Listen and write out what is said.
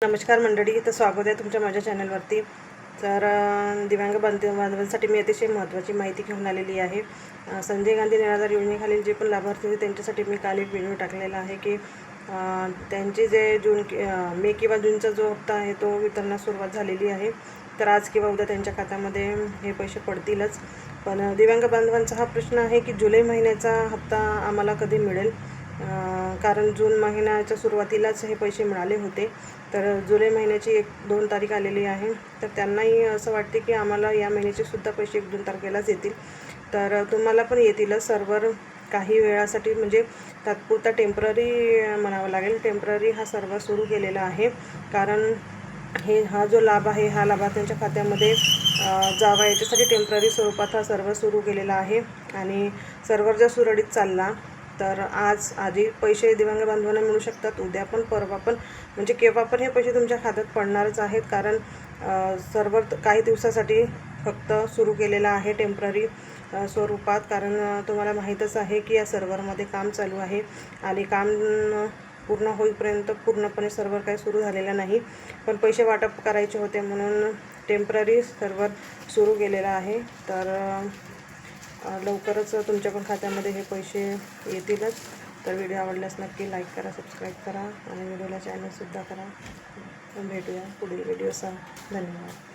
नमस्कार मंडळी, तर स्वागत आहे तुमच्या माझ्या चॅनलवरती. तर दिव्यांग बांधवांसाठी मी अतिशय महत्त्वाची माहिती घेऊन आलेली आहे. संजय गांधी निराधार योजनेखालील जे पण लाभार्थी आहेत त्यांच्यासाठी मी काल एक व्हिडिओ टाकलेला आहे की त्यांचे जे मे किंवा जूनचा जो हप्ता आहे तो वितरणास सुरुवात झालेली आहे. तर आज किंवा उद्या त्यांच्या खात्यामध्ये हे पैसे पडतीलच. पण दिव्यांग बांधवांचा हा प्रश्न आहे की जुलै महिन्याचा हप्ता आम्हाला कधी मिळेल, कारण जून महिन्याच्या सुरुवातीलाच हे पैसे मिळाले होते. तर जुलै महिन्याची 1-2 तारीख आलेली आहे. तर त्यांनाही असं वाटते की आम्हाला या महिन्याचे सुद्धा पैसे 1-2 तारखेलाच येतील. तर तुम्हाला पण येतीलच. सर्व्हर काही वेळासाठी म्हणजे तात्पुरता टेम्पररी म्हणावं लागेल, टेम्पररी हा सर्व्हर सुरू केलेला आहे. कारण हा जो लाभ आहे हा लाभार्थ्यांच्या खात्यामध्ये जावा याच्यासाठी टेम्पररी स्वरूपात हा सर्व्हर सुरू केलेला आहे. आणि सर्व्हर जर सुरळीत चालला तर आधी पैसे दिव्यांग बांधवांना मिळू शकतात, उद्या पण परवा पण, म्हणजे केव्हा पण हे पैसे तुमच्या खात्यात पडणारच आहेत. कारण सर्व्हर काही दिवसासाठी फक्त सुरू केलेला आहे टेम्पररी स्वरूपात. कारण तुम्हाला माहीतच आहे की या सर्व्हरमध्ये काम चालू आहे आणि काम पूर्ण होईपर्यंत पूर्णपणे सर्व्हर काही सुरू झालेला नाही. पण पैसे वाटप करायचे होते म्हणून टेम्पररी सर्व्हर सुरू केलेला आहे. तर लवकरच तुमच्या पण खात्यामध्ये हे पैसे येतीलच. तर व्हिडिओ आवडल्यास नक्की लाईक करा, सबस्क्राईब करा आणि व्हिडिओला चॅनलसुद्धा करा. भेटूया पुढील व्हिडिओसह. धन्यवाद.